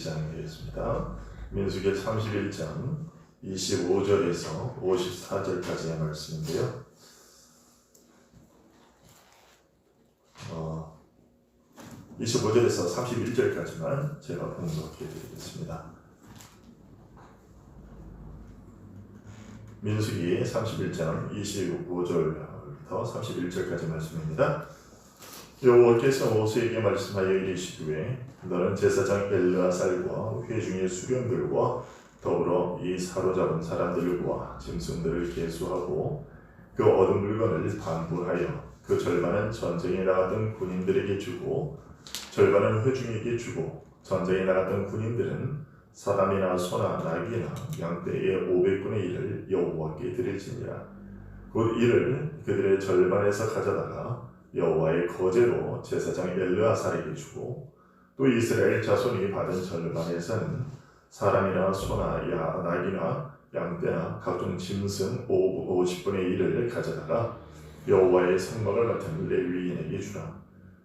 31장 되겠습니다. 민수기 31장 25절에서 54절까지의 말씀인데요. 25절에서 31절까지만 제가 봉독해 드리겠습니다. 민수기 31장 25절부터 31절까지 말씀입니다. 여호와께서 모세에게 말씀하여 이르시되 너는 제사장 엘르아살과 회중의 수령들과 더불어 이 사로잡은 사람들과 짐승들을 계수하고 그 얻은 물건을 반분하여 그 절반은 전쟁에 나갔던 군인들에게 주고 절반은 회중에게 주고 전쟁에 나갔던 군인들은 사람이나 소나 나귀나 양떼의 500분의 1을 여호와께 드릴지니라. 곧 이를 그들의 절반에서 가져다가 여호와의 거제로 제사장 엘르아살에게 주고 또 이스라엘 자손이 받은 절반에서는 사람이나 소나 나귀나 양떼나 각종 짐승 50분의 1을 가져다가 여호와의 성막을 맡은 레위인에게 주라.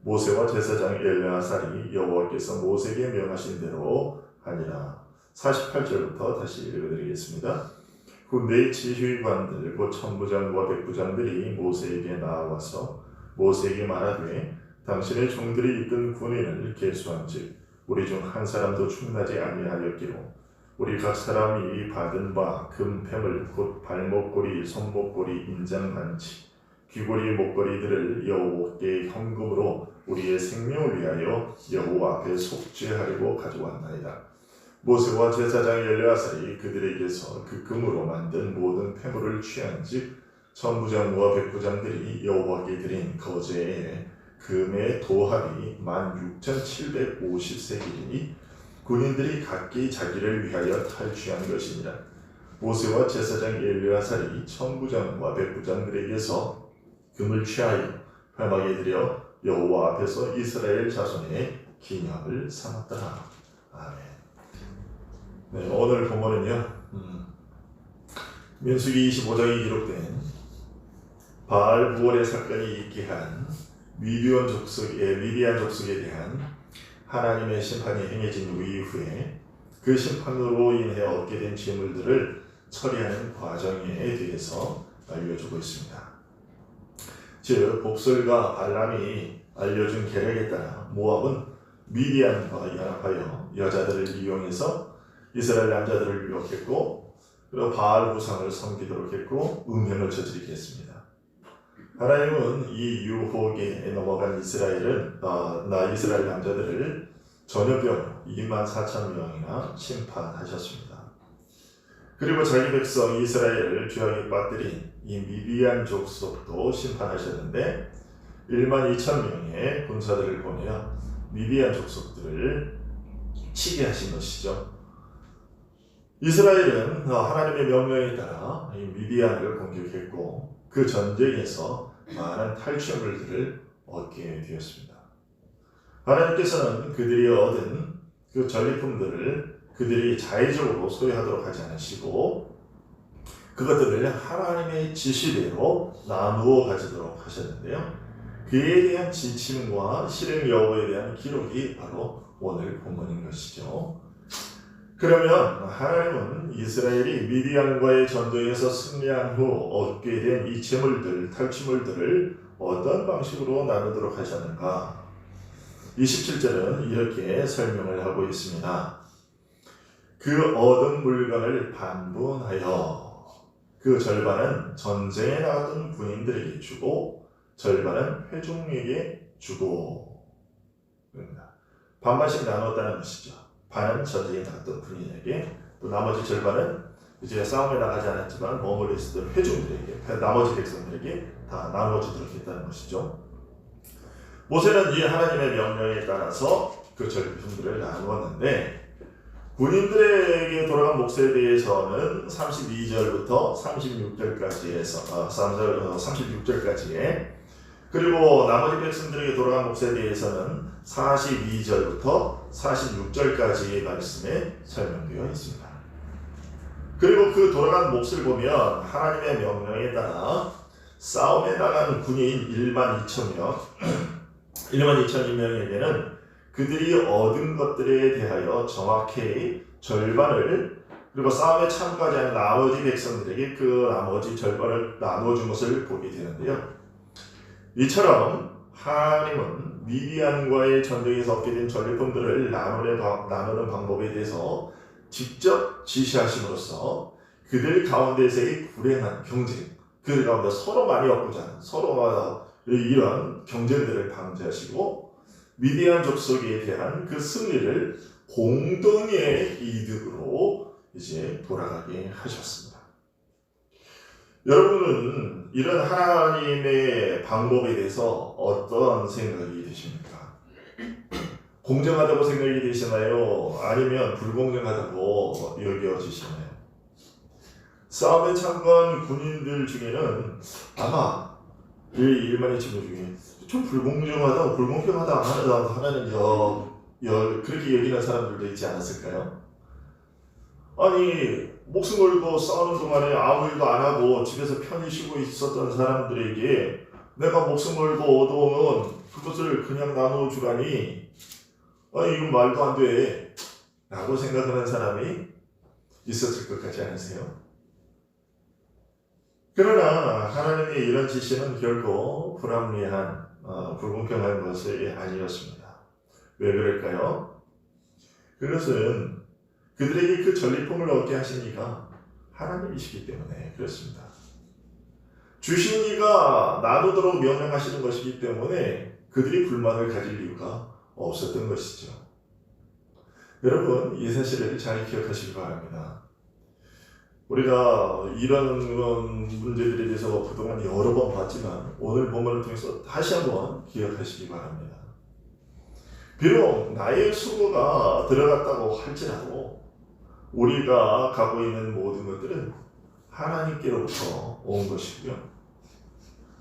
모세와 제사장 엘르아살이 여호와께서 모세에게 명하신 대로 하니라. 48절부터 다시 읽어드리겠습니다. 내 지휘관들 곧 천부장과 백부장들이 모세에게 나와서 모세에게 말하되 당신의 종들이 이끈 군인을 계수한즉 우리 중 한 사람도 충나지 아니하였기로 우리 각 사람이 받은 바 금패물 곧 발목걸이, 손목걸이, 인장반지, 귀걸이, 목걸이들을 여호와께 현금으로 우리의 생명을 위하여 여호와 앞에 속죄하려고 가져왔나이다. 모세와 제사장 엘르아살이 그들에게서 그 금으로 만든 모든 패물을 취한즉 천부장과 백부장들이 여호와께 드린 거제에 금의 도합이 16,750세겔이니 군인들이 각기 자기를 위하여 탈취한 것이니라. 모세와 제사장 엘르아살이 천부장과 백부장들에게서 금을 취하여 회막에 들여 여호와 앞에서 이스라엘 자손의 기념을 삼았더라. 아멘. 네, 오늘 본문은요, 민수기 25장에 기록된 바알 부월의 사건이 있게 한 미디안 족속에 대한 하나님의 심판이 행해진 이후에 그 심판으로 인해 얻게 된 재물들을 처리하는 과정에 대해서 알려주고 있습니다. 즉 복술과 발람이 알려준 계략에 따라 모압은 미디안과 연합하여 여자들을 이용해서 이스라엘 남자들을 유혹했고 그리고 바알 우상을 섬기도록 했고 음행을 저지르게 했습니다. 하나님은 이 유혹에 넘어간 이스라엘 남자들을 전염병 24,000명이나 심판하셨습니다. 그리고 자기 백성 이스라엘을 죄악에 빠뜨린 이 미디안 족속도 심판하셨는데 12,000명의 군사들을 보내어 미디안 족속들을 치게 하신 것이죠. 이스라엘은 하나님의 명령에 따라 이 미디안을 공격했고 그 전쟁에서 많은 탈취물들을 얻게 되었습니다. 하나님께서는 그들이 얻은 그 전리품들을 그들이 자의적으로 소유하도록 하지 않으시고 그것들을 하나님의 지시대로 나누어 가지도록 하셨는데요. 그에 대한 지침과 실행 여부에 대한 기록이 바로 오늘 본문인 것이죠. 그러면 하나님은 이스라엘이 미디안과의 전쟁에서 승리한 후 얻게 된 이 재물들, 탈취물들을 어떤 방식으로 나누도록 하셨는가? 27절은 이렇게 설명을 하고 있습니다. 그 얻은 물건을 반분하여 그 절반은 전쟁에 나갔던 군인들에게 주고 절반은 회중에게 주고 반반씩 나눴다는 것이죠. 반은 전쟁에 나갔던 군인에게 또 나머지 절반은 이제 싸움에 나가지 않았지만 머물러 있었던 회중들에게 나머지 백성들에게 다 나눠주도록 했다는 것이죠. 모세는 이 하나님의 명령에 따라서 그 전리품들을 나누었는데 군인들에게 돌아간 몫에 대해서는 32절부터 36절까지에 그리고 나머지 백성들에게 돌아간 몫에 대해서는 42절부터 46절까지의 말씀에 설명되어 있습니다. 그리고 그 돌아간 몫을 보면 하나님의 명령에 따라 싸움에 나가는 군인 12,000명, 12,000명에게는 그들이 얻은 것들에 대하여 정확히 절반을, 그리고 싸움에 참가하지 않은 나머지 백성들에게 그 나머지 절반을 나누어준 것을 보게 되는데요. 이처럼 하나님은 미디안과의 전쟁에서 얻게 된 전리품들을 나누는 방법에 대해서 직접 지시하심으로써 그들 가운데서의 불행한 경쟁, 그들 가운데 서로 많이 얻고자 하는 서로 이런 경쟁들을 방지하시고 미디안 족속에 대한 그 승리를 공동의 이득으로 이제 돌아가게 하셨습니다. 여러분은 이런 하나님의 방법에 대해서 어떤 생각이 되십니까? 공정하다고 생각이 되시나요? 아니면 불공정하다고 여겨지시나요? 싸움에 참가한 군인들 중에는 아마 이 일반의 친구 중에 좀 불공정하다, 불공평하다 하나는 그렇게 여기는 사람들도 있지 않았을까요? 아니, 목숨 걸고 싸우는 동안에 아무 일도 안 하고 집에서 편히 쉬고 있었던 사람들에게 내가 목숨 걸고 얻어오면 그것을 그냥 나누어 주라니, 이건 말도 안 돼 라고 생각하는 사람이 있었을 것 같지 않으세요? 그러나 하나님의 이런 지시는 결코 불합리한, 불공평한 것이 아니었습니다. 왜 그럴까요? 그것은 그들에게 그 전리품을 얻게 하신 이가 하나님이시기 때문에 그렇습니다. 주신 이가 나누도록 명령하시는 것이기 때문에 그들이 불만을 가질 이유가 없었던 것이죠. 여러분, 이 사실을 잘 기억하시기 바랍니다. 우리가 이런 문제들에 대해서 그동안 여러 번 봤지만 오늘 본문을 통해서 다시 한번 기억하시기 바랍니다. 비록 나의 수고가 들어갔다고 할지라도 우리가 갖고 있는 모든 것들은 하나님께로부터 온 것이고요.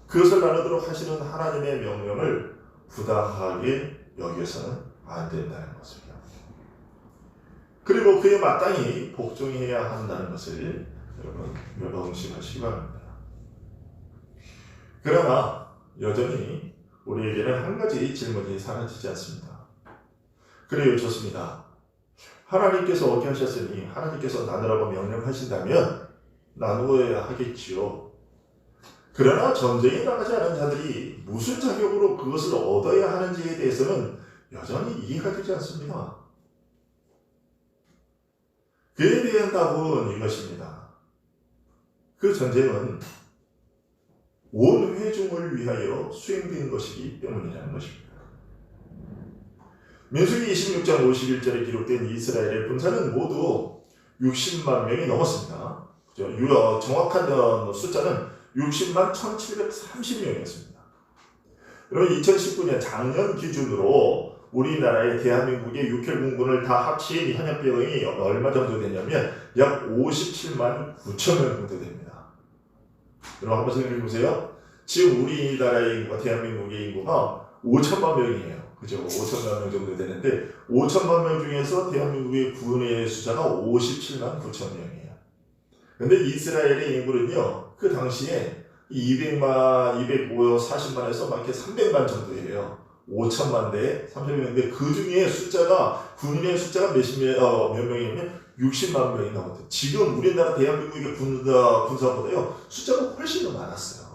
그것을 나누도록 하시는 하나님의 명령을 부당하게 여겨서는 안 된다는 것입니다. 그리고 그에 마땅히 복종해야 한다는 것을 여러분 명심하시기 바랍니다. 그러나 여전히 우리에게는 한 가지 질문이 사라지지 않습니다. 그래요, 좋습니다. 하나님께서 얻게 하셨으니 하나님께서 나누라고 명령하신다면 나누어야 하겠지요. 그러나 전쟁에 나가지 않은 자들이 무슨 자격으로 그것을 얻어야 하는지에 대해서는 여전히 이해가 되지 않습니다. 그에 대한 답은 이것입니다. 그 전쟁은 온 회중을 위하여 수행된 것이기 때문이라는 것입니다. 민수기 26장 51절에 기록된 이스라엘의 군사는 모두 60만 명이 넘었습니다. 정확한 숫자는 60만 1730명이었습니다. 여러분, 2019년 작년 기준으로 우리나라의 대한민국의 육해공군을 다 합친 현역병이 얼마 정도 되냐면 약 57만 9천 명 정도 됩니다. 여러분 한번 생각해 보세요. 지금 우리나라의 인구가, 대한민국의 인구가 5천만 명이에요. 그죠? 5천만 명 정도 되는데 5천만 명 중에서 대한민국의 군의 숫자가 57만 9천 명이에요. 근데 이스라엘의 인구는요, 그 당시에 200만, 240만에서 막 이렇게 300만 정도예요. 5천만 대 300명인데 그 중에 숫자가, 군인의 숫자가 몇 명이냐면 60만 명이 넘었대요. 지금 우리나라 대한민국의 군사보다요, 숫자가 훨씬 더 많았어요.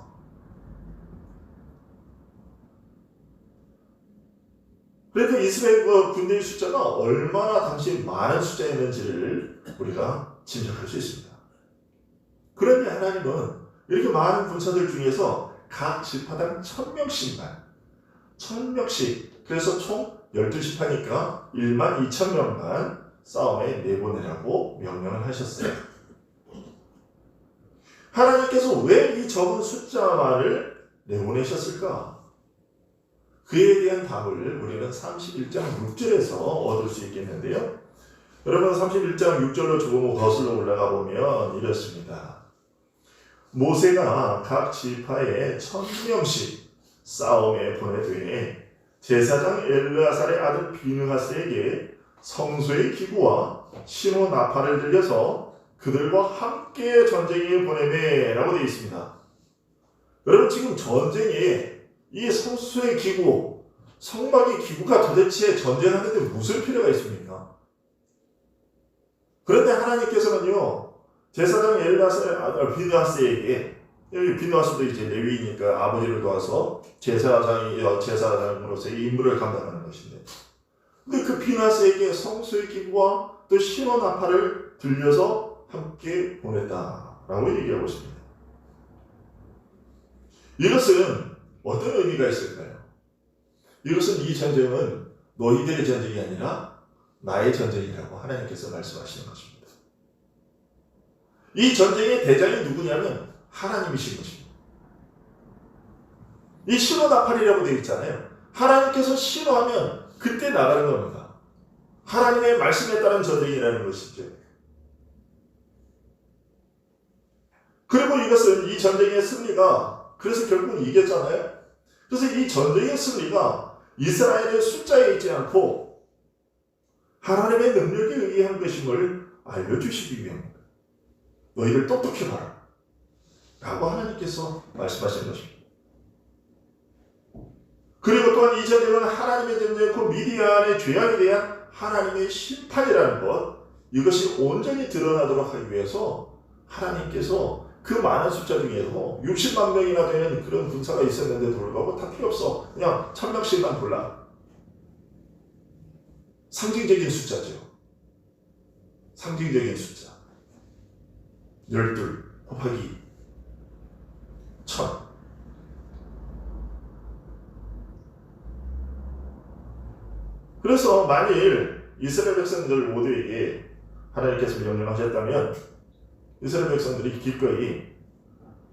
그러니까 이스라엘 군대의 숫자가 얼마나 당시 많은 숫자였는지를 우리가 짐작할 수 있습니다. 그런데 하나님은 이렇게 많은 군사들 중에서 각 지파당 1000명씩, 그래서 총 12지파니까 1만 2천 명만 싸움에 내보내라고 명령을 하셨어요. 하나님께서 왜 이 적은 숫자만을 내보내셨을까? 그에 대한 답을 우리는 31장 6절에서 얻을 수 있겠는데요. 여러분, 31장 6절로 조금 거슬러 올라가 보면 이렇습니다. 모세가 각 지파에 1000명씩 싸움에 보내되 제사장 엘르아살의 아들 비느하스에게 성소의 기구와 신호 나팔을 들려서 그들과 함께 전쟁에 보내매 라고 되어 있습니다. 여러분, 지금 전쟁에 이 성소의 기구, 성막의 기구가 도대체 전쟁하는데 무슨 필요가 있습니까? 그런데 하나님께서는요, 제사장 비느하스에게, 여기 비느하스도 이제 레위니까 아버지를 도와서 제사장으로서의 임무를 감당하는 것인데, 근데 그 비느하스에게 성소의 기구와 또 신원 나팔을 들려서 함께 보냈다라고 얘기하고 있습니다. 이것은 어떤 의미가 있을까요? 이것은 이 전쟁은 너희들의 전쟁이 아니라 나의 전쟁이라고 하나님께서 말씀하시는 것입니다. 이 전쟁의 대장이 누구냐면 하나님이신 것입니다. 이 신호 나팔이라고 되어 있잖아요. 하나님께서 신호하면 그때 나가는 겁니다. 하나님의 말씀에 따른 전쟁이라는 것이죠. 그리고 이것은 이 전쟁의 승리가 그래서 결국 이겼잖아요. 그래서 이 전쟁의 승리가 이스라엘의 숫자에 있지 않고 하나님의 능력에 의한 것임을 알려주시기 위함입니다. 너희들 똑똑해봐라 라고 하나님께서 말씀하신 것입니다. 그리고 또한 이 전쟁은 하나님의 전쟁이고 미디안의 죄악에 대한 하나님의 심판이라는 것, 이것이 온전히 드러나도록 하기 위해서 하나님께서 그 많은 숫자 중에서 60만 명이나 되는 그런 군사가 있었는데도 불구하고 다 필요 없어. 그냥 1000명씩만 골라. 상징적인 숫자죠. 상징적인 숫자. 12 곱하기 1000. 그래서 만일 이스라엘 백성들 모두에게 하나님께서 명령하셨다면 이스라엘 백성들이 기꺼이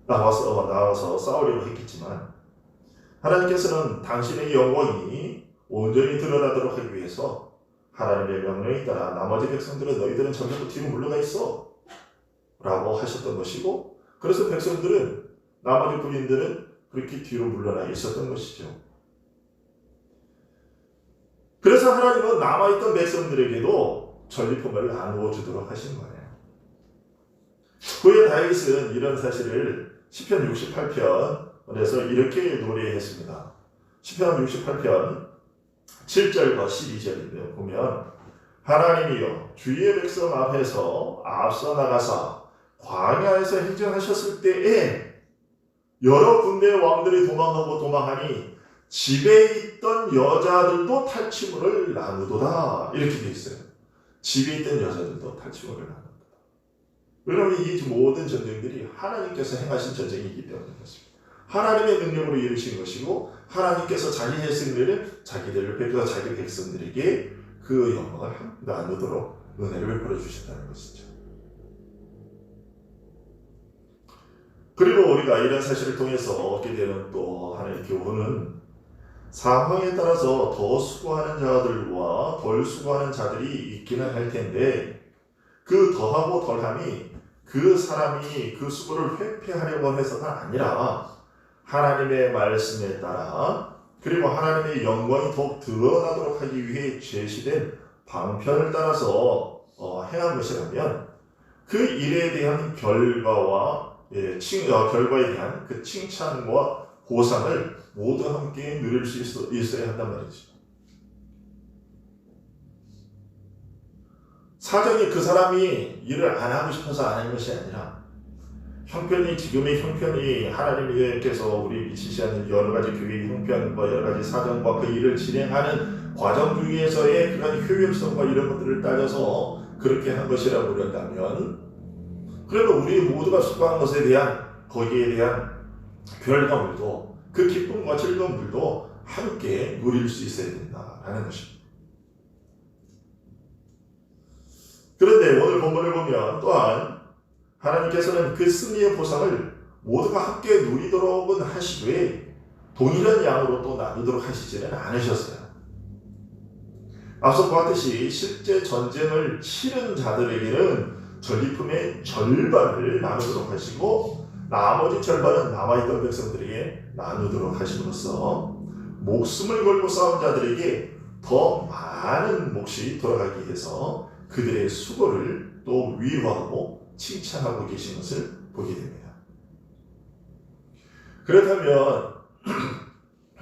나와서 싸우려고 했겠지만 하나님께서는 당신의 영광이 온전히 드러나도록 하기 위해서 하나님의 명령에 따라 나머지 백성들은 너희들은 전부 뒤로 물러가 있어 라고 하셨던 것이고, 그래서 백성들은 나머지 군인들은 그렇게 뒤로 물러나 있었던 것이죠. 그래서 하나님은 남아있던 백성들에게도 전리품을 나누어 주도록 하신 거예요. 후에 다윗은 이런 사실을 시편 68편에서 이렇게 노래했습니다. 시편 68편 7절과 12절인데요. 보면 하나님이여 주의 백성 앞에서 앞서 나가사 광야에서 행전하셨을 때에 여러 군대의 왕들이 도망하니 집에 있던 여자들도 탈취물을 나누도다. 이렇게 되어 있어요. 집에 있던 여자들도 탈취물을 나누도다. 왜냐하면 이 모든 전쟁들이 하나님께서 행하신 전쟁이기 때문에 그렇습니다. 하나님의 능력으로 이루신 것이고 하나님께서 자기의 승리를 자기들 베풀어 자기 백성들에게 그 영광을 나누도록 은혜를 베풀어 주셨다는 것이죠. 그리고 우리가 이런 사실을 통해서 얻게 되는 또 하나의 교훈은 상황에 따라서 더 수고하는 자들과 덜 수고하는 자들이 있기는 할 텐데 그 더하고 덜함이 그 사람이 그 수고를 회피하려고 해서가 아니라 하나님의 말씀에 따라 그리고 하나님의 영광이 더욱 드러나도록 하기 위해 제시된 방편을 따라서 행한 것이라면 그 일에 대한 결과와 결과에 대한 그 칭찬과 보상을 모두 함께 누릴 수 있어야 한단 말이죠. 사정이 그 사람이 일을 안 하고 싶어서 안 하는 것이 아니라 지금의 형편이 하나님께서 우리 지시하는 여러 가지 교회의 형편과 여러 가지 사정과 그 일을 진행하는 과정 중에서의 그런 효율성과 이런 것들을 따져서 그렇게 한 것이라고 그런다면 그래도 우리 모두가 수고한 것에 대한 거기에 대한 결과물도 그 기쁨과 즐거움들도 함께 누릴 수 있어야 된다라는 것입니다. 그런데 오늘 본문을 보면 또한 하나님께서는 그 승리의 보상을 모두가 함께 누리도록은 하시되 동일한 양으로 또 나누도록 하시지는 않으셨어요. 앞서 보았듯이 실제 전쟁을 치른 자들에게는 전리품의 절반을 나누도록 하시고 나머지 절반은 남아있던 백성들에게 나누도록 하심으로써 목숨을 걸고 싸운 자들에게 더 많은 몫이 돌아가게 해서 그들의 수고를 또 위로하고 칭찬하고 계신 것을 보게 됩니다. 그렇다면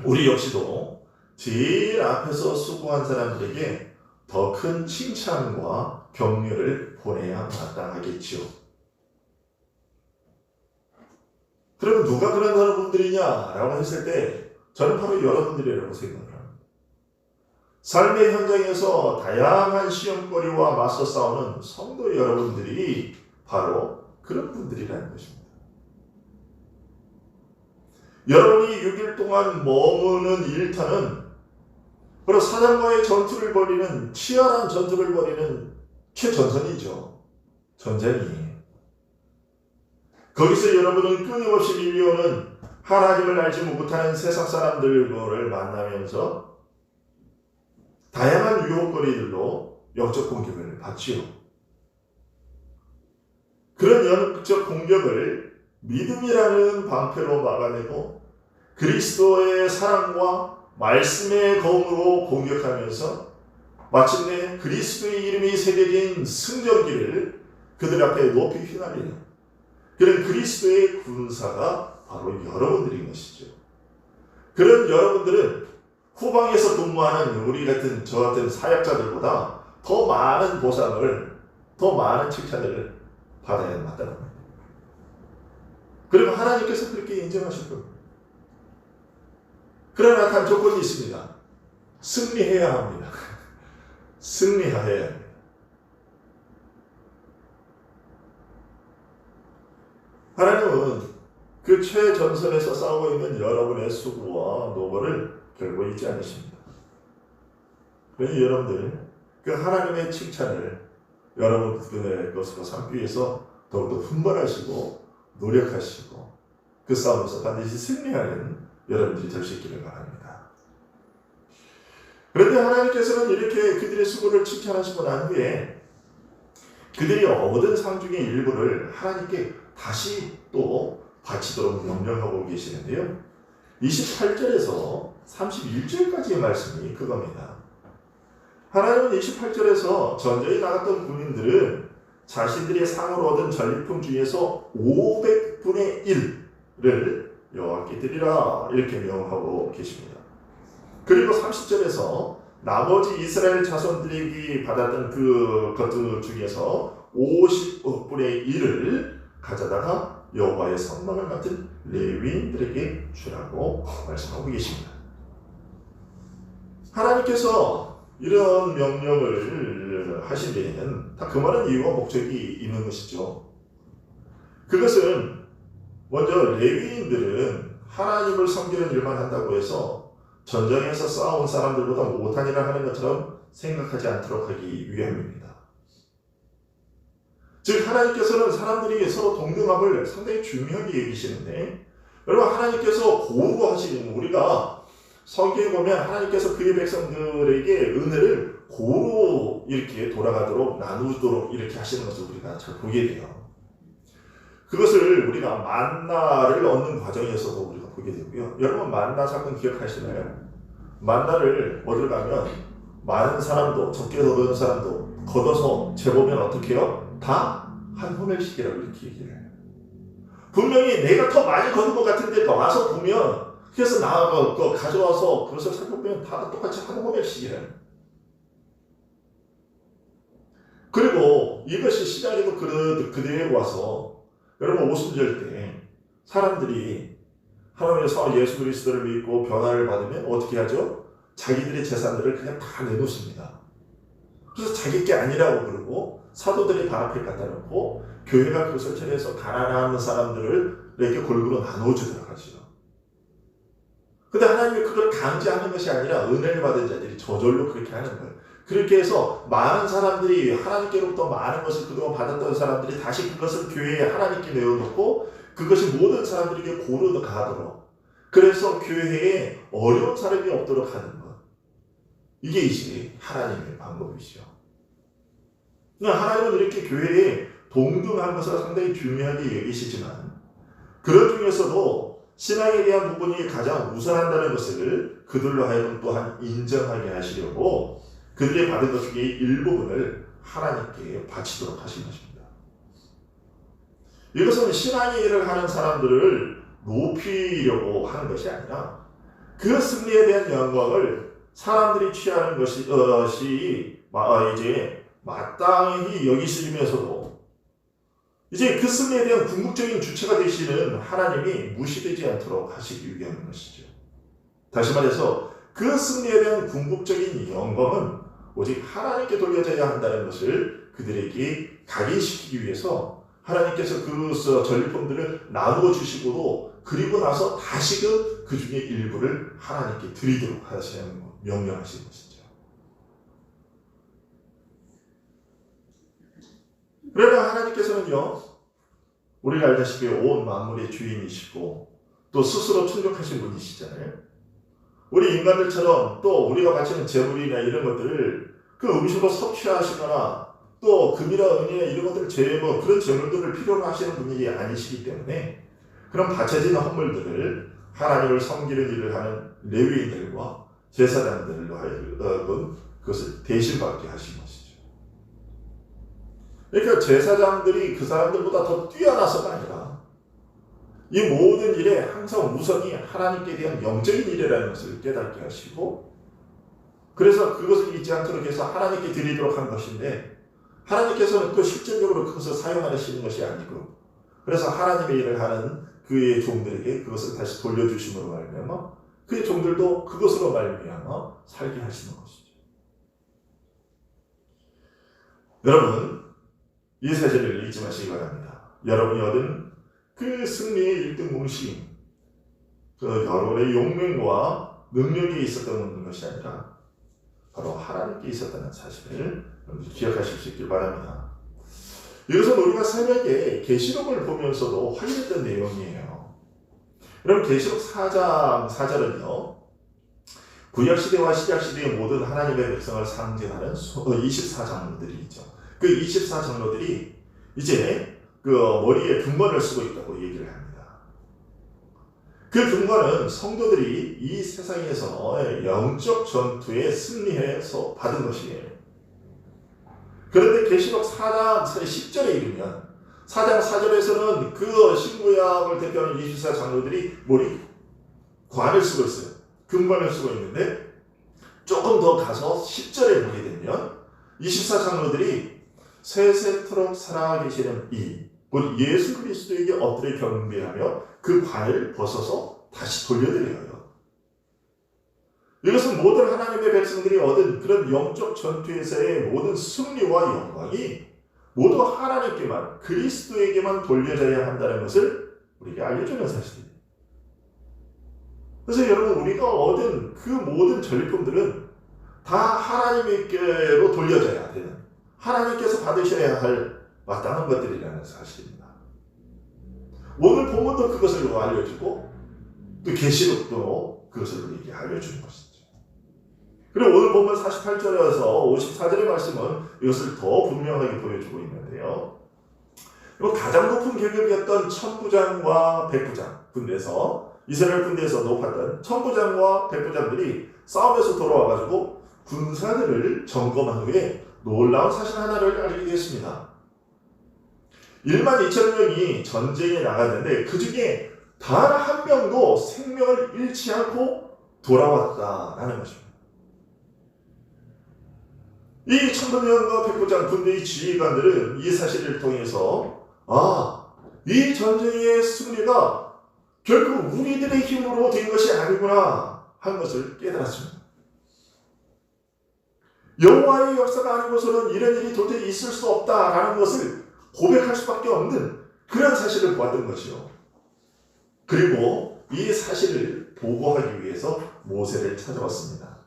우리 역시도 제일 앞에서 수고한 사람들에게 더 큰 칭찬과 격려를 보내야 마땅하겠지요. 그럼 누가 그런 분들이냐라고 했을 때 저는 바로 여러분들이라고 생각을 합니다. 삶의 현장에서 다양한 시험거리와 맞서 싸우는 성도 여러분들이 바로 그런 분들이라는 것입니다. 여러분이 6일 동안 머무는 일터는 바로 사단과의 전투를 벌이는 치열한 전투를 벌이는 최전선이죠. 전쟁이. 거기서 여러분은 끊임없이 밀려오는 하나님을 알지 못하는 세상 사람들을 만나면서 다양한 유혹거리들로 영적 공격을 받지요. 그런 영적 공격을 믿음이라는 방패로 막아내고 그리스도의 사랑과 말씀의 검으로 공격하면서 마침내 그리스도의 이름이 새겨진 승전기를 그들 앞에 높이 휘날리는 그런 그리스도의 군사가 바로 여러분들인 것이죠. 그런 여러분들은 후방에서 근무하는 우리 같은 저 같은 사역자들보다 더 많은 보상을, 더 많은 칭찬을 받아야 마땅한 겁니다. 그리고 하나님께서 그렇게 인정하실 겁니다. 그러나 단 조건이 있습니다. 승리해야 합니다. 승리해야 합니다. 하나님은 그 최전선에서 싸우고 있는 여러분의 수고와 노고를 결코 잊지 않으십니다. 그래서 여러분들 그 하나님의 칭찬을 여러분들의 것으로 삼기 위해서 더욱더 훈련하시고 노력하시고 그 싸움에서 반드시 승리하는 여러분들이 될 수 있기를 바랍니다. 그런데 하나님께서는 이렇게 그들의 수고를 칭찬하시고 난 후에 그들이 얻은 상 중의 일부를 하나님께 다시 또 바치도록 명령하고 계시는데요. 28절에서 31절까지의 말씀이 그겁니다. 하나님은 28절에서 전쟁에 나갔던 군인들은 자신들의 상으로 얻은 전리품 중에서 500분의 1을 여호와께 드리라 이렇게 명하고 계십니다. 그리고 30절에서 나머지 이스라엘 자손들이 받았던 그 것들 중에서 50분의 1을 가져다가 여호와의 성막을 맡은 레위인들에게 주라고 말씀하고 계십니다. 하나님께서 이런 명령을 하신 데에는 다 그 많은 이유와 목적이 있는 것이죠. 그것은 먼저 레위인들은 하나님을 섬기는 일만 한다고 해서 전쟁에서 싸운 사람들보다 못한 일을 하는 것처럼 생각하지 않도록 하기 위함입니다. 즉 하나님께서는 사람들이 서로 동등함을 상당히 중요하게 여기시는데 여러분 하나님께서 고루하시는 우리가 성경에 보면 하나님께서 그의 백성들에게 은혜를 고루 이렇게 돌아가도록 나누도록 이렇게 하시는 것을 우리가 잘 보게 돼요. 그것을 우리가 만나를 얻는 과정에서도 우리가 보게 되고요. 여러분 만나 사건 기억하시나요? 만나를 얻으러 가면 많은 사람도 적게 얻은 사람도 걷어서 재보면 어떻게 해요? 다 한 호멜씩이라고 이렇게 얘기를 해요. 분명히 내가 더 많이 거둔 것 같은데 와서 보면 그래서 나가 가져와서 그것을 살펴보면 다 똑같이 한 호멜씩이래요. 그리고 이것이 시장에도 그대로 와서 여러분 오순절 때 사람들이 하나님의 예수 그리스도를 믿고 변화를 받으면 어떻게 하죠? 자기들의 재산들을 그냥 다 내놓습니다. 그래서 자기 게 아니라고 그러고 사도들이 발 앞에 갖다 놓고 교회가 그것을 차려서 가난한 사람들에게 골고루 나눠주도록 하죠. 근데 하나님이 그걸 강제하는 것이 아니라 은혜를 받은 자들이 저절로 그렇게 하는 거예요. 그렇게 해서 많은 사람들이 하나님께로부터 많은 것을 그동안 받았던 사람들이 다시 그것을 교회에 하나님께 내어놓고 그것이 모든 사람들에게 고루 가도록 그래서 교회에 어려운 사람이 없도록 하는 것. 이게 이제 하나님의 방법이죠. 하나님은 이렇게 교회에 동등한 것을 상당히 중요하게 여기시지만 그런 중에서도 신앙에 대한 부분이 가장 우선한다는 것을 그들로 하여금 또한 인정하게 하시려고 그들이 받은 것 중에 일부분을 하나님께 바치도록 하신 것입니다. 이것은 신앙의 일을 하는 사람들을 높이려고 하는 것이 아니라 그 승리에 대한 영광을 사람들이 취하는 것이 이제 마땅히 여기시면서도 이제 그 승리에 대한 궁극적인 주체가 되시는 하나님이 무시되지 않도록 하시기 위한 것이죠. 다시 말해서 그 승리에 대한 궁극적인 영광은 오직 하나님께 돌려져야 한다는 것을 그들에게 각인시키기 위해서 하나님께서 그 전리품들을 나누어 주시고도 그리고 나서 다시금 그 중에 일부를 하나님께 드리도록 하시는 명령하신 것이죠. 그러나 하나님께서는요, 우리가 알다시피 온 만물의 주인이시고 또 스스로 충족하신 분이시잖아요. 우리 인간들처럼 또 우리가 바치는 재물이나 이런 것들을 그 음식으로 섭취하시거나 또 금이나 은이나 이런 것들을 그런 재물들을 필요로 하시는 분이 아니시기 때문에 그런 바쳐지는 헌물들을 하나님을 섬기는 일을 하는 레위인들과 제사장들로 하여금 그것을 대신 받게 하신 것이죠. 그러니까 제사장들이 그 사람들보다 더 뛰어나서가 아니라 이 모든 일에 항상 우선이 하나님께 대한 영적인 일이라는 것을 깨닫게 하시고 그래서 그것을 잊지 않도록 해서 하나님께 드리도록 한 것인데 하나님께서는 또 실질적으로 그것을 사용하시는 것이 아니고 그래서 하나님의 일을 하는 그의 종들에게 그것을 다시 돌려주심으로 말미암아 그의 종들도 그것으로 말미암아 살게 하시는 것이죠. 여러분 이 사실을 잊지 마시기 바랍니다. 여러분이 얻은 그 승리의 1등 공신 그 여러분의 용맹과 능력이 있었던 것이 아니라 바로 하나님께 있었다는 사실을 기억하실 수 있길 바랍니다. 이것은 우리가 새벽에 계시록을 보면서도 확인했던 내용이에요. 여러분 계시록 4장 4절은요. 구약시대와 신약시대의 모든 하나님의 백성을 상징하는 24장로들이 있죠. 그 24장로들이 이제 그 머리에 금관을 쓰고 있다고 얘기를 합니다. 그 금관은 성도들이 이 세상에서 영적 전투에 승리해서 받은 것이에요. 그런데 계시록 4장 10절에 이르면 4장 4절에서는 그 신구약을 대표하는 24장로들이 머리 관을 쓰고 있어요. 금관을 쓰고 있는데 조금 더 가서 10절에 보게 되면 24장로들이 세세토록 살아계시는 곧 예수 그리스도에게 엎드려 경배하며 그 관을 벗어서 다시 돌려드려요. 이것은 모든 하나님의 백성들이 얻은 그런 영적 전투에서의 모든 승리와 영광이 모두 하나님께만 그리스도에게만 돌려져야 한다는 것을 우리에게 알려주는 사실입니다. 그래서 여러분 우리가 얻은 그 모든 전리품들은 다 하나님께로 돌려져야 되는 하나님께서 받으셔야 할 마땅한 것들이라는 사실입니다. 오늘 본문도 그것을 알려주고 또 계시록도 그것을 우리에게 알려주는 것이죠. 그리고 오늘 본문 48절에서 54절의 말씀은 이것을 더 분명하게 보여주고 있는데요. 그리고 가장 높은 계급이었던 천부장과 백부장 군대에서 이스라엘 군대에서 높았던 천부장과 백부장들이 싸움에서 돌아와가지고 군사들을 점검한 후에 놀라운 사실 하나를 알게 됐습니다. 1만 2천 명이 전쟁에 나갔는데 그 중에 단 한 명도 생명을 잃지 않고 돌아왔다라는 것입니다. 이 천부장과 백부장 군대의 지휘관들은 이 사실을 통해서 이 전쟁의 승리가 결국 우리들의 힘으로 된 것이 아니구나 한 것을 깨달았습니다. 여호와의 역사가 아니고서는 이런 일이 도저히 있을 수 없다라는 것을 고백할 수밖에 없는 그런 사실을 보았던 것이요. 그리고 이 사실을 보고하기 위해서 모세를 찾아왔습니다.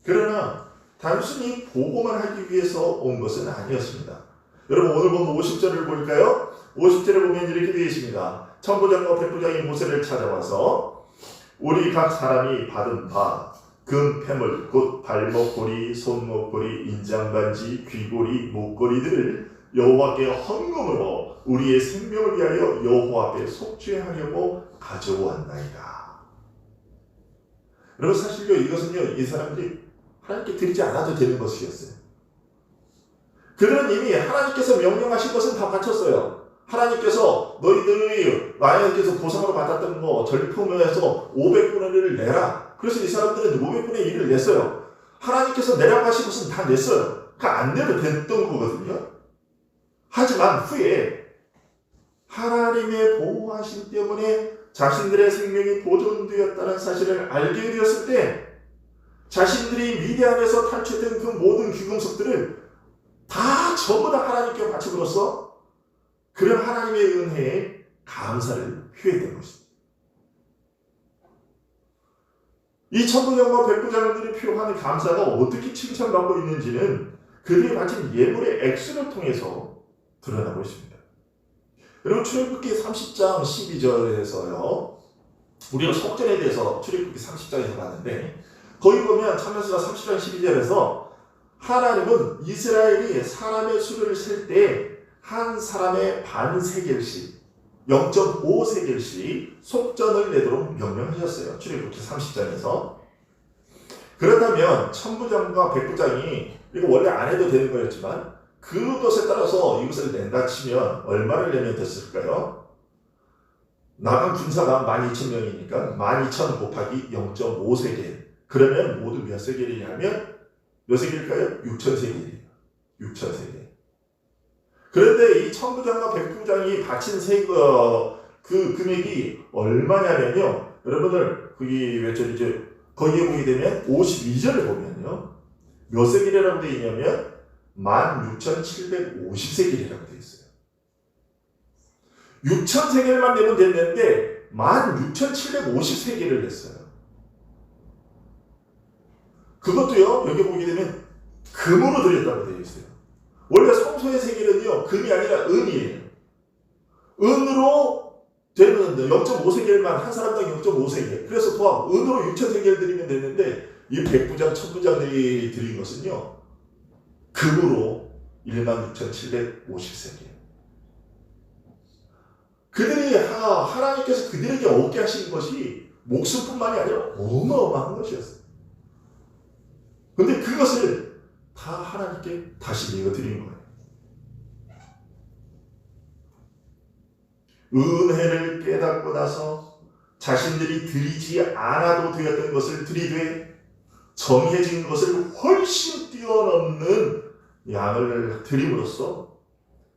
그러나 단순히 보고만 하기 위해서 온 것은 아니었습니다. 여러분 오늘 본 50절을 볼까요? 50절에 보면 이렇게 되어 있습니다. 천부장과 백부장이 모세를 찾아와서 우리 각 사람이 받은 바 금패물 곧 발목고리, 손목고리, 인장반지, 귀고리, 목고리들을 여호와께 헌금으로 우리의 생명을 위하여 여호와 앞에 속죄하려고 가져왔나이다. 여러분 사실요 이것은요 이 사람들이 하나님께 드리지 않아도 되는 것이었어요. 그들은 이미 하나님께서 명령하신 것은 다 바쳤어요. 하나님께서 너희들이 나에게서 보상으로 받았던 거 전리품에서 500분의 1을 내라. 그래서 이 사람들은 500분의 1을 냈어요. 하나님께서 내라고 하신 것은 다 냈어요. 그러니까 안 내도 됐던 거거든요. 하지만 후에 하나님의 보호하심 때문에 자신들의 생명이 보존되었다는 사실을 알게 되었을 때 자신들이 미디안에서 탈취했던 그 모든 귀금속들을 다 전부 다 하나님께 바침으로써 그런 하나님의 은혜에 감사를 표했던 것입니다. 이 천부장과 백부장들이 표하는 감사가 어떻게 칭찬받고 있는지는 그들이 바친 예물의 액수를 통해서 드러나고 있습니다. 여러분 출애굽기 30장 12절에서요. 우리가 속전에 대해서 출애굽기 30장에서 봤는데 거기 보면 참여수가 30장 12절에서 하나님은 이스라엘이 사람의 수를 셀 때 한 사람의 반 세겔씩 0.5세겔씩 속전을 내도록 명령하셨어요. 출애굽기 30장에서. 그렇다면 천부장과 백부장이 이거 원래 안 해도 되는 거였지만 그것에 따라서 이것을 낸다 치면 얼마를 내면 됐을까요? 나간 군사가 12,000명이니까 12,000 곱하기 0.5세겔. 그러면 모두 몇 세겔이냐면 몇 세겔일까요? 6,000세겔이에요. 6,000세겔. 그런데 이 천부장과 백부장이 바친 그 금액이 얼마냐면요. 여러분들 거기 이제 거기에 보게 되면 52절을 보면요. 몇 세겔이라고 되어 있냐면 16,750세겔이라고 되어 있어요. 6,000세겔만 내면 됐는데 16,750세겔을 냈어요. 그것도요. 여기 보게 되면 금으로 드렸다고 되어 있어요. 원래 성소의 세겔은요. 금이 아니라 은이에요. 은으로 되는 0.5세겔만 한 사람당 0.5세겔. 그래서 도합 은으로 6,000세겔 드리면 되는데 이 백부장, 천부장들이 드린 것은요. 금으로 16,750세겔. 그들이 하나님께서 그들에게 얻게 하신 것이 목숨뿐만이 아니라 어마어마한 것이었어요. 그런데 그것을 다 하나님께 다시 내어드린 거예요. 은혜를 깨닫고 나서 자신들이 드리지 않아도 되었던 것을 드리되 정해진 것을 훨씬 뛰어넘는 양을 드림으로써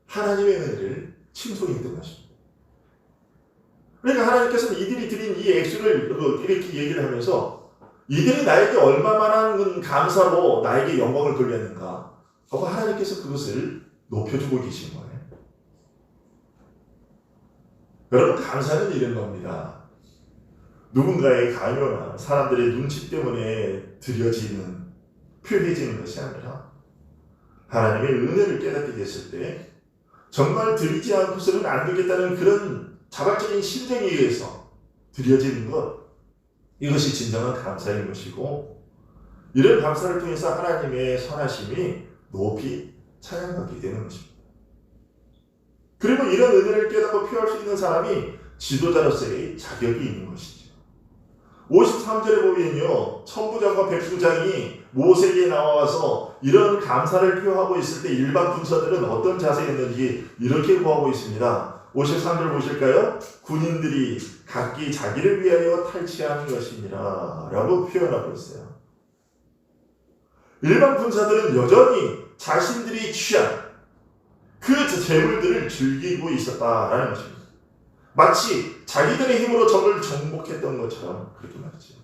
하나님의 은혜를 칭송했던 것입니다. 그러니까 하나님께서는 이들이 드린 이 액수를 이렇게 얘기를 하면서 이들이 나에게 얼마만한 감사로 나에게 영광을 돌렸는가 하고 하나님께서 그것을 높여주고 계신 거예요. 여러분 감사는 이런 겁니다. 누군가의 강요나 사람들의 눈치 때문에 드려지는 표해지는 것이 아니라 하나님의 은혜를 깨닫게 됐을 때 정말 드리지 않고서는 안 되겠다는 그런 자발적인 심정에 의해서 드려지는 것, 이것이 진정한 감사인 것이고 이런 감사를 통해서 하나님의 선하심이 높이 찬양받게 되는 것입니다. 그리고 이런 은혜를 깨닫고 표할 수 있는 사람이 지도자로서의 자격이 있는 것이죠. 53절에 보면요. 천부장과 백부장이 모세에게 나와서 이런 감사를 표하고 있을 때 일반 군사들은 어떤 자세였는지 이렇게 구하고 있습니다. 53절 보실까요? 군인들이 각기 자기를 위하여 탈취한 것이니라 라고 표현하고 있어요. 일반 군사들은 여전히 자신들이 취한 그 재물들을 즐기고 있었다라는 것입니다. 마치 자기들의 힘으로 적을 정복했던 것처럼 그렇게 말이죠.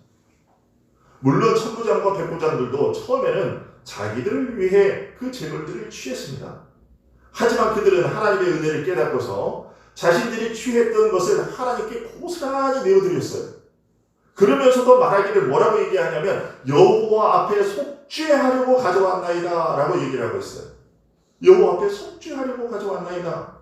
물론 천부장과 백부장들도 처음에는 자기들을 위해 그 재물들을 취했습니다. 하지만 그들은 하나님의 은혜를 깨닫고서 자신들이 취했던 것을 하나님께 고스란히 내어드렸어요. 그러면서도 말하기를 뭐라고 얘기하냐면 여호와 앞에 속죄하려고 가져왔나이다 라고 얘기를 하고 있어요. 여호와 앞에 속죄하려고 가져왔나이다.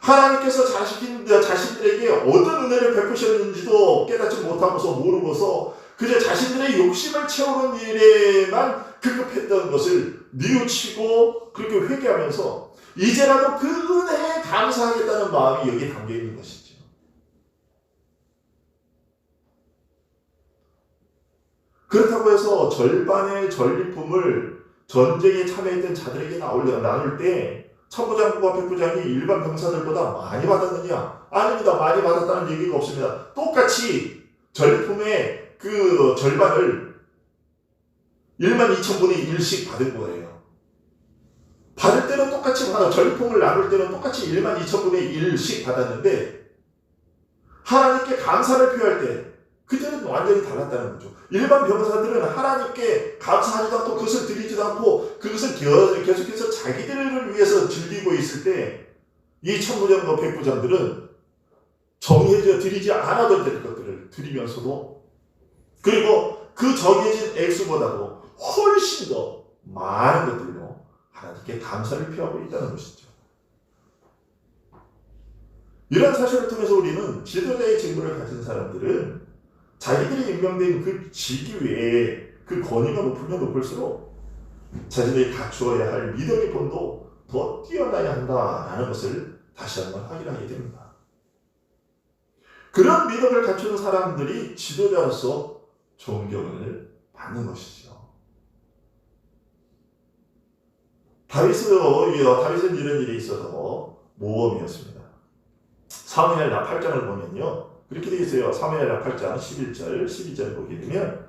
하나님께서 자신들에게 어떤 은혜를 베푸셨는지도 깨닫지 못하고서 모르고서 그저 자신들의 욕심을 채우는 일에만 급급했던 것을 뉘우치고 그렇게 회개하면서 이제라도 그 은혜에 감사하겠다는 마음이 여기에 담겨 있는 것이죠. 그렇다고 해서 절반의 전리품을 전쟁에 참여했던 자들에게 나눌 때 천부장과 백부장이 일반 병사들보다 많이 받았느냐? 아닙니다. 많이 받았다는 얘기가 없습니다. 똑같이 전리품의 그 절반을 12,000분의 1씩 받은 거예요. 받을 때는 똑같이 받아. 전리품을 나눌 때는 똑같이 12,000분의 1씩 받았는데 하나님께 감사를 표할 때 그때는 완전히 달랐다는 거죠. 일반 병사들은 하나님께 감사하지도 않고 그것을 드리지도 않고 그것을 계속해서 자기들을 위해서 즐기고 있을 때 이 천부장과 백부장들은 정해져 드리지 않아도 될 것들을 드리면서도 그리고 그 정해진 액수보다도 훨씬 더 많은 것들로 하나님께 감사를 표하고 있다는 것이죠. 이런 사실을 통해서 우리는 지도자의 직분을 가진 사람들은 자기들이 임명된 그 직위에 그 권위가 높으면 높을수록 자신들이 갖추어야 할 믿음의 본도 더 뛰어나야 한다라는 것을 다시 한번 확인하게 됩니다. 그런 믿음을 갖추는 사람들이 지도자로서 존경을 받는 것이죠. 다윗은 이런 일에 있어서 모범이었습니다. 사무엘하 8장을 보면요. 그렇게 되어 있어요. 사무엘하 8장 11절, 12절 보게 되면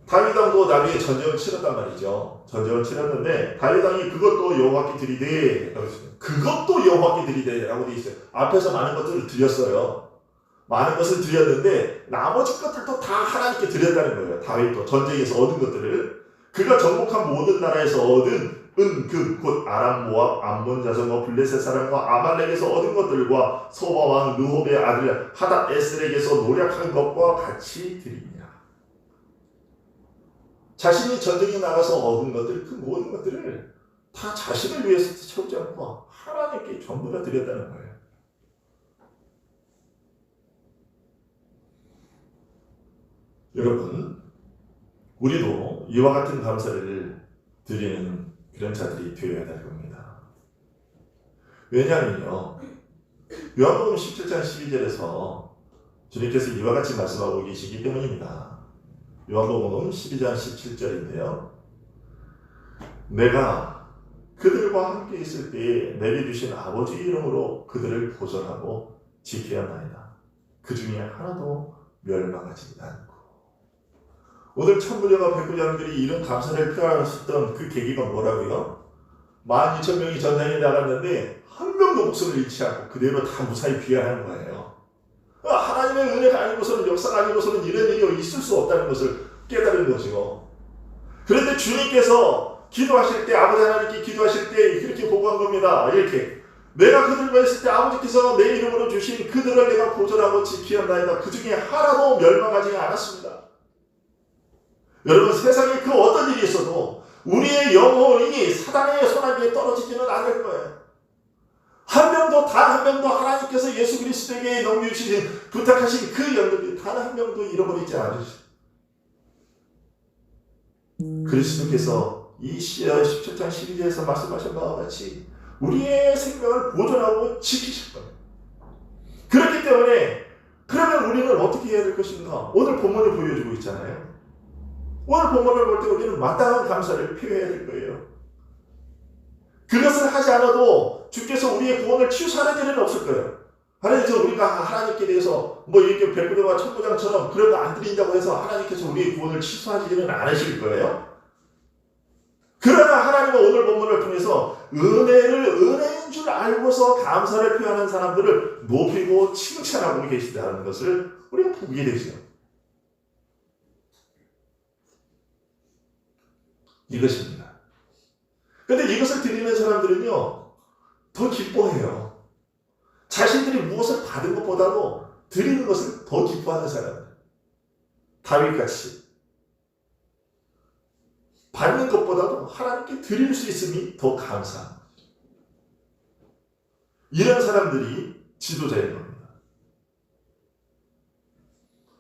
다윗 왕도 나중에 전쟁을 치렀단 말이죠. 전쟁을 치렀는데 다윗 왕이 그것도 여호와께 드리되 그것도 여호와께 드리되 라고 되어 있어요. 앞에서 많은 것들을 드렸어요. 많은 것을 드렸는데 나머지 것들도 다 하나님께 드렸다는 거예요. 다윗도 전쟁에서 얻은 것들을 그가 정복한 모든 나라에서 얻은 곧 아람, 모압, 암몬 자손과 블레셋 사람과 아말렉에서 얻은 것들과 소바 왕 르홉의 아들 하닷 에스렉에서 노력한 것과 같이 드립니다. 자신이 전쟁에 나가서 얻은 것들, 그 모든 것들을 다 자신을 위해서 채우지 않고 하나님께 전부 다 드렸다는 거예요. 여러분, 우리도 이와 같은 감사를 드리는 그런 자들이 되어야 될 겁니다. 왜냐하면요, 요한복음 17장 12절에서 주님께서 이와 같이 말씀하고 계시기 때문입니다. 요한복음 12장 17절인데요. 내가 그들과 함께 있을 때에 내게 주신 아버지 이름으로 그들을 보존하고 지켜야 하나이다. 그 중에 하나도 멸망하지 않고. 오늘 천부장과 백부장들이 이런 감사를 표하셨던 그 계기가 뭐라고요? 12,000명이 전장에 나갔는데 한 명도 목숨을 잃지 않고 그대로 다 무사히 귀환하는 거예요. 하나님의 은혜가 아니고서는 역사가 아니고서는 이런 일이 있을 수 없다는 것을 깨달은 거죠. 그런데 주님께서 기도하실 때 아버지 하나님께 기도하실 때 그렇게 보고한 겁니다. 이렇게 내가 그들과 있을 때 아버지께서 내 이름으로 주신 그들을 내가 보존하고 지키었나이다. 그 중에 하나도 멸망하지 않았습니다. 여러분, 세상에 그 어떤 일이 있어도 우리의 영혼이 사단의 손아귀에 떨어지지는 않을 거예요. 한 명도, 단 한 명도 하나님께서 예수 그리스도에게 넘겨주신, 부탁하신 그 연극이 단 한 명도 잃어버리지 않으시죠. 그리스도께서 이 17장 12절에서 말씀하신 바와 같이 우리의 생명을 보존하고 지키실 거예요. 그렇기 때문에 그러면 우리는 어떻게 해야 될 것인가? 오늘 본문을 보여주고 있잖아요. 오늘 본문을 볼 때 우리는 마땅한 감사를 표해야 될 거예요. 그것을 하지 않아도 주께서 우리의 구원을 취소하는 일은 없을 거예요. 하나님께서 우리가 하나님께 대해서 이렇게 백부장과 천부장처럼 그런 거 안 드린다고 해서 하나님께서 우리의 구원을 취소하지는 않으실 거예요. 그러나 하나님은 오늘 본문을 통해서 은혜인 줄 알고서 감사를 표하는 사람들을 높이고 칭찬하고 계시다는 것을 우리가 보게 되죠. 이것입니다. 그런데 이것을 드리는 사람들은요, 더 기뻐해요. 자신들이 무엇을 받은 것보다도 드리는 것을 더 기뻐하는 사람들. 다윗같이 받는 것보다도 하나님께 드릴 수 있음이 더 감사한 거죠. 이런 사람들이 지도자인 겁니다.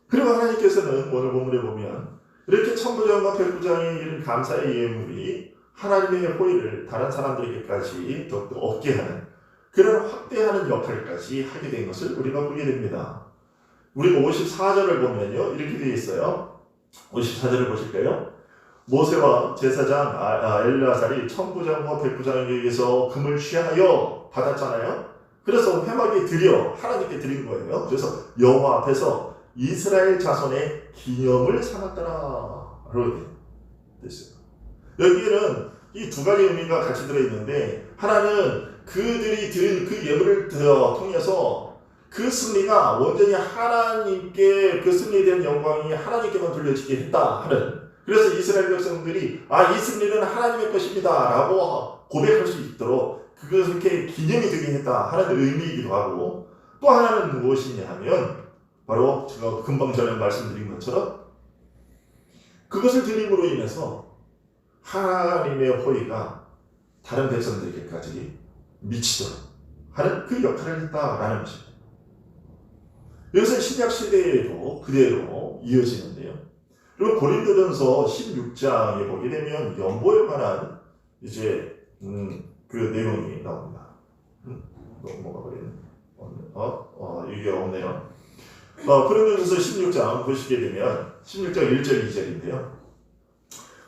그리고 하나님께서는 오늘 본문에 보면 이렇게 천부장과 백부장의 이런 감사의 예물이 하나님의 호의를 다른 사람들에게까지 더욱더 얻게 하는 그런 확대하는 역할까지 하게 된 것을 우리가 보게 됩니다. 우리가 54절을 보면요, 이렇게 되어 있어요. 54절을 보실까요? 모세와 제사장 엘르아살이 천부장과 백부장에게서 금을 취하여 받았잖아요. 그래서 회막에 드려 하나님께 드린 거예요. 그래서 여호와 앞에서 이스라엘 자손의 기념을 삼았더라. 그렇게 됐어요. 여기에는 이 두 가지 의미가 같이 들어있는데, 하나는 그들이 드린 그 예물을 통해서 그 승리가 온전히 하나님께, 그 승리에 대한 영광이 하나님께만 돌려지게 했다 하는, 그래서 이스라엘 백성들이 이 승리는 하나님의 것입니다 라고 고백할 수 있도록 그것을 이렇게 기념이 되게 했다 하는 의미이기도 하고, 또 하나는 무엇이냐 하면 바로 제가 금방 전에 말씀드린 것처럼 그것을 드림으로 인해서 하나님의 호의가 다른 백성들에게까지 미치도록 하는 그 역할을 했다라는 것입니다. 이것은 신약 시대에도 그대로 이어지는데요. 그리고 고린도전서 16장에 보게 되면 연보에 관한 이제 그 내용이 나옵니다. 넘어가 버리네. 이게 없네요. 고린도전서 16장 보시게 되면 16장 1절 2절인데요.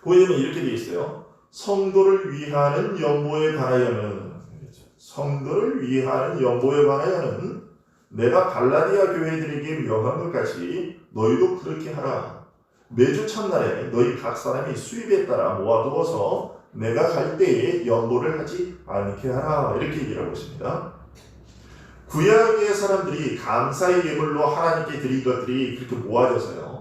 보게 되면 이렇게 되어 있어요. 성도를 위하는 연보에 관하여는, 성도를 위하는 연보에 관하여는 내가 갈라디아 교회들에게 명한 것 같이 너희도 그렇게 하라. 매주 첫날에 너희 각 사람이 수입에 따라 모아두어서 내가 갈 때에 연보를 하지 않게 하라. 이렇게 얘기를 하고 있습니다. 구약의 사람들이 감사의 예물로 하나님께 드린 것들이 그렇게 모아져서요,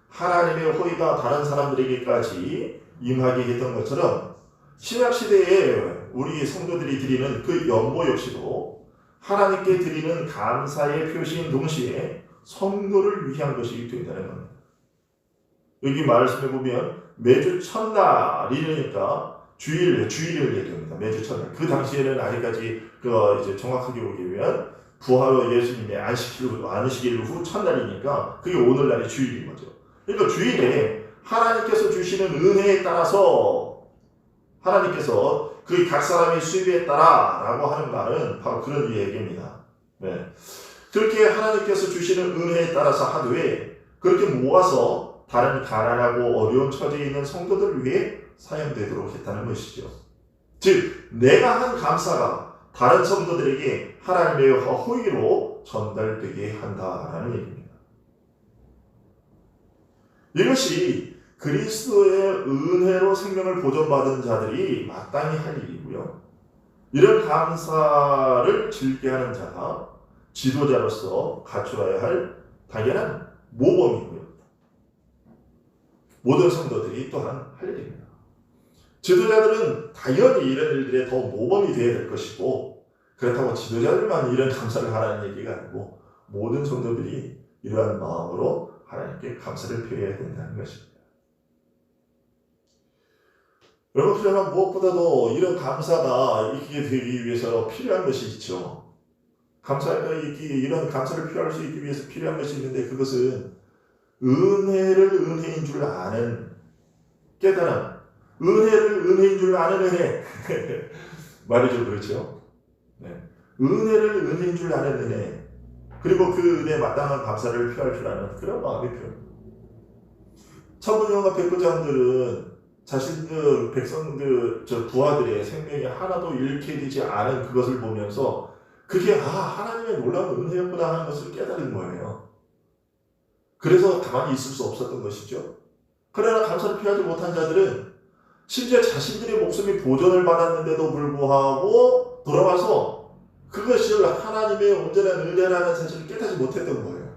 하나님의 호의가 다른 사람들에게까지 임하게 했던 것처럼 신약 시대에 우리 성도들이 드리는 그 연보 역시도 하나님께 드리는 감사의 표시인 동시에 성도를 위한 것이 된다는 겁니다. 여기 말씀해 보면 매주 첫날이니까 주일을 얘기합니다. 매주 첫날. 그 당시에는 아직까지 이제 정확하게 보기 위한 부활 예수님의 안식일 후 첫날이니까 그게 오늘날의 주일인 거죠. 그러니까 주일에 하나님께서 주시는 은혜에 따라서 하나님께서 그 각 사람의 수입에 따라라고 하는 말은 바로 그런 얘기입니다. 네. 그렇게 하나님께서 주시는 은혜에 따라서 하되 그렇게 모아서 다른 가난하고 어려운 처지에 있는 성도들을 위해 사용되도록 했다는 것이죠. 즉 내가 한 감사가 다른 성도들에게 하나님의 호의로 전달되게 한다라는 얘기입니다. 이것이 그리스도의 은혜로 생명을 보존받은 자들이 마땅히 할 일이고요. 이런 감사를 즐겨 하는 자가 지도자로서 갖추어야 할 당연한 모범이고요. 모든 성도들이 또한 할 일입니다. 지도자들은 당연히 이런 일들에 더 모범이 되어야 될 것이고, 그렇다고 지도자들만 이런 감사를 하라는 얘기가 아니고 모든 성도들이 이러한 마음으로 하나님께 감사를 표해야 된다는 것입니다. 여러분, 그러나 무엇보다도 이런 감사가 있게 되기 위해서 필요한 것이 있죠. 이런 감사를 표현할 수 있기 위해서 필요한 것이 있는데, 그것은 은혜를 은혜인 줄 아는 깨달음, 은혜를 은혜인 줄 아는 은혜. 말이 좀 그렇죠? 네. 은혜를 은혜인 줄 아는 은혜. 그리고 그 은혜에 마땅한 감사를 표할 줄 아는 그런 마음이 필요합니다. 천부장과 백부장들은 자신들, 백성들, 부하들의 생명이 하나도 잃게 되지 않은 그것을 보면서 그게 하나님의 놀라운 은혜였구나 하는 것을 깨달은 거예요. 그래서 가만히 있을 수 없었던 것이죠. 그러나 감사를 표하지 못한 자들은 심지어 자신들의 목숨이 보존을 받았는데도 불구하고 돌아와서 그것을 하나님의 온전한 은혜라는 사실을 깨닫지 못했던 거예요.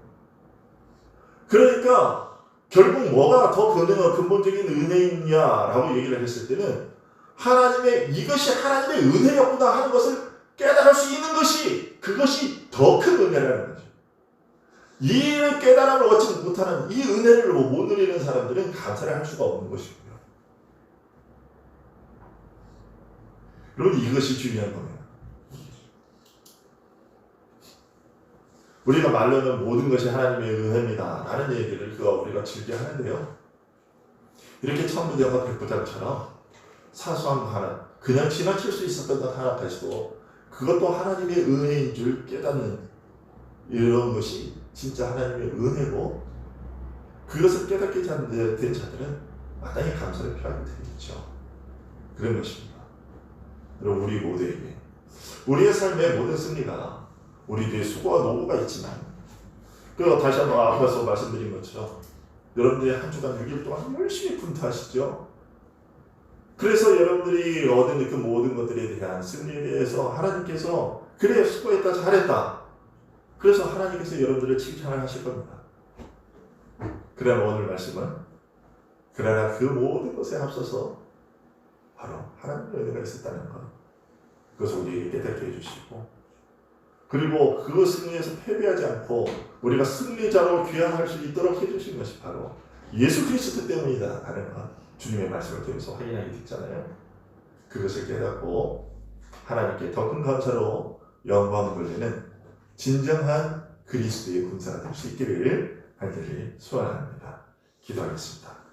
그러니까 결국 뭐가 더 근본적인 은혜이냐라고 얘기를 했을 때는 이것이 하나님의 은혜였구나 하는 것을 깨달을 수 있는 그것이 더 큰 은혜라는 거죠. 이 깨달음을 얻지 못하는 이 은혜를 못 누리는 사람들은 감사를 할 수가 없는 것이고요. 여러분, 이것이 중요한 겁니다. 우리가 말로는 모든 것이 하나님의 은혜입니다 라는 얘기를 우리가 즐겨 하는데요, 이렇게 천부장과 백부장처럼 사소한 거 하나, 그냥 지나칠 수 있었던 것 하나까지도 그것도 하나님의 은혜인 줄 깨닫는 이런 것이 진짜 하나님의 은혜고, 그것을 깨닫게 된 자들은 마땅히 감사를 표하게 되겠죠. 그런 것입니다. 여러분, 우리 모두에게 우리의 삶의 모든 승리가 우리들의 수고와 노고가 있지만 다시 한번 앞에서 말씀드린 것처럼 여러분들이 한 주간 6일 동안 열심히 분투하시죠. 그래서 여러분들이 얻은 그 모든 것들에 대한 승리에 대해서 하나님께서 그래 수고했다 잘했다. 그래서 하나님께서 여러분들을 칭찬을 하실 겁니다. 그러나 오늘 말씀은 그러나 그 모든 것에 앞서서 바로 하나님의 은혜가 있었다는 것, 그것을 우리에게 깨닫게 해주시고, 그리고 그 승리에서 패배하지 않고 우리가 승리자로 귀환할 수 있도록 해주신 것이 바로 예수 그리스도 때문이다 하는 것, 주님의 말씀을 통해서 확인하게 됐잖아요. 그것을 깨닫고 하나님께 더 큰 감사로 영광을 돌리는 진정한 그리스도의 군사가 될 수 있기를 간절히 소원합니다. 기도하겠습니다.